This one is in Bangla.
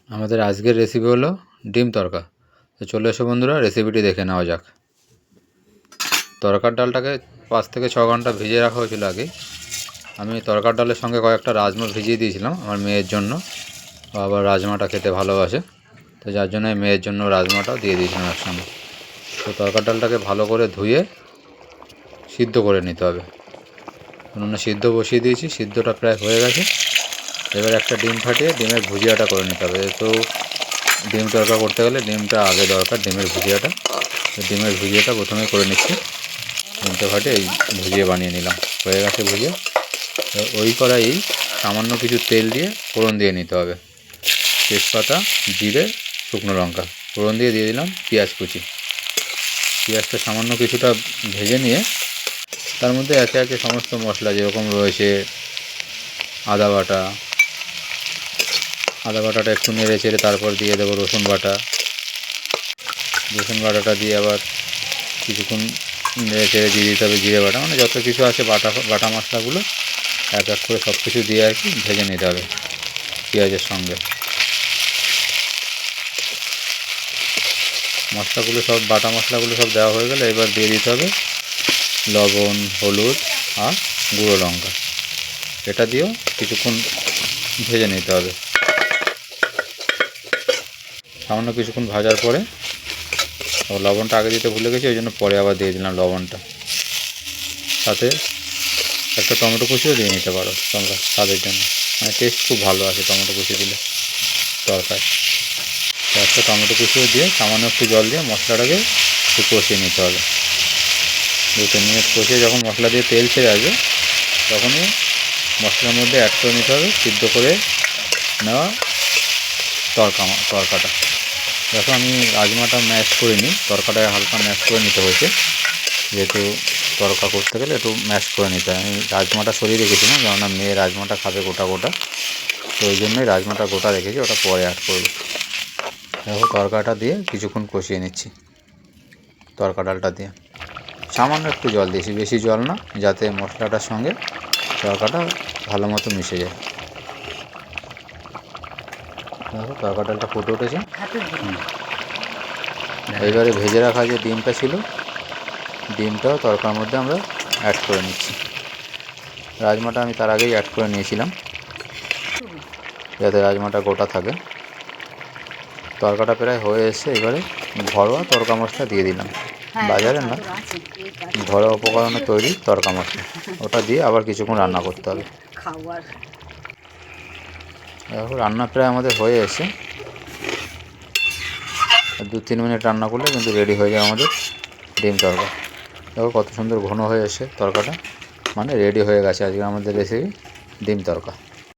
আমাদের আজকের রেসিপি হলো ডিম তড়কা। তো চলে এসো বন্ধুরা, রেসিপিটি দেখে নেওয়া যাক। তড়কার ডালটাকে 5 থেকে 6 ঘন্টা ভিজিয়ে রাখা হয়েছিল আগে। আমি তড়কার ডালের সঙ্গে কয়েকটা রাজমা ভিজিয়ে দিয়েছিলাম আমার মেয়ের জন্য। ও আবার রাজমাটা খেতে ভালোবাসে, তো যার জন্য মেয়ের জন্য রাজমাটাও দিয়ে দিয়েছিলাম একসঙ্গে। তো তড়কার ডালটাকে ভালো করে ধুয়ে সিদ্ধ করে নিতে হবে। উনুনে সিদ্ধ বসিয়ে দিয়েছি, সিদ্ধটা প্রায় হয়ে গেছে। এবার একটা ডিম ফাটিয়ে ডিমের ভুজিয়াটা করে নিতে হবে। তো ডিম তড়কা করতে গেলে ডিমটা আগে দরকার, ডিমের ভুজিয়াটা। তো ডিমের ভুজিয়াটা প্রথমে করে নিচ্ছি। ডিমটা ফাটিয়ে এই ভুজিয়া বানিয়ে নিলাম, হয়ে গেছে ভুজিয়া। তো ওই কড়াই সামান্য কিছু তেল দিয়ে ফোড়ন দিয়ে নিতে হবে। তেজপাতা, জিরে, শুকনো লঙ্কা ফোড়ন দিয়ে দিলাম পেঁয়াজ কুচি। পেঁয়াজটা সামান্য কিছুটা ভেজে নিয়ে তার মধ্যে একে একে সমস্ত মশলা যেরকম রয়েছে আদা বাটাটা একটু নেড়ে চেড়ে তারপর দিয়ে দেবো রসুন বাটাটা দিয়ে আবার কিছুক্ষণ নেড়ে চেড়ে দিয়ে দিতে হবে জিরে বাটা, মানে যত কিছু আছে বাটা মশলাগুলো এক এক করে সব কিছু দিয়ে আর কি ভেজে নিতে হবে পেঁয়াজের সঙ্গে। বাটা মশলাগুলো সব দেওয়া হয়ে গেলে এবার দিয়ে দিতে হবে লবণ, হলুদ আর গুঁড়ো লঙ্কা। এটা দিয়েও কিছুক্ষণ ভেজে নিতে হবে। সামান্য কিছুক্ষণ ভাজার পরে লবণটা আগে দিতে ভুলে গেছি, ওই জন্য পরে আবার দিয়ে দিলাম লবণটা। সাথে একটা টমেটো কুচিও দিয়ে নিতে পারো তোমরা স্বাদের জন্য, মানে টেস্ট খুব ভালো আছে টমেটো কুচি দিলে তরকারি। একটা টমেটো কুচিও দিয়ে সামান্য একটু জল দিয়ে মশলাটাকে একটু কষিয়ে নিতে হবে। 2-3 মিনিট কষিয়ে যখন মশলা দিয়ে তেল ছেড়ে আসবে তখনই মশলার মধ্যে অ্যাড করে নিতে হবে সিদ্ধ করে নেওয়া তরকাটা। দেখো আমি রাজমাটা ম্যাশ করে নিই, তরকাটায় হালকা ম্যাশ করে নিতে হয়েছে, যেহেতু তরকা করতে গেলে একটু ম্যাশ করে নিতে হয়। আমি রাজমাটা সরিয়ে রেখেছিলাম, কেননা মেয়ে রাজমাটা খাবে গোটা, তো ওই জন্যই রাজমাটা গোটা রেখেছি, ওটা পরে অ্যাড করব। দেখো তরকাটা দিয়ে কিছুক্ষণ কষিয়ে নিচ্ছি। তরকা ডালটা দিয়ে সামান্য একটু জল দিয়েছি, বেশি জল না, যাতে মশলাটার সঙ্গে তরকাটা ভালো মতো মিশে যায়। দেখো তরকা ডালটা ফুটে উঠেছে। এইবারে ভেজে রাখা যে ডিমটা ছিল, ডিমটাও তরকার মধ্যে আমরা অ্যাড করে নিচ্ছি। রাজমাটা আমি তার আগেই অ্যাড করে নিয়েছিলাম যাতে রাজমাটা গোটা থাকে। তরকাটা প্রায় হয়ে এসছে, এবারে ঘরোয়া তরকা মশলা দিয়ে দিলাম, বাজারে না, ঘরোয়া উপকরণে তৈরি তরকা মশলা, ওটা দিয়ে আবার কিছুক্ষণ রান্না করতে হবে। দেখো রান্না প্রায় আমাদের হয়ে এসছে, 2-3 মিনিট রান্না করলে কিন্তু রেডি হয়ে যায় আমাদের ডিম তরকা। দেখো কত সুন্দর ঘন হয়ে এসে তরকাটা, মানে রেডি হয়ে গেছে আজকে আমাদের রেসিপি ডিম তরকা।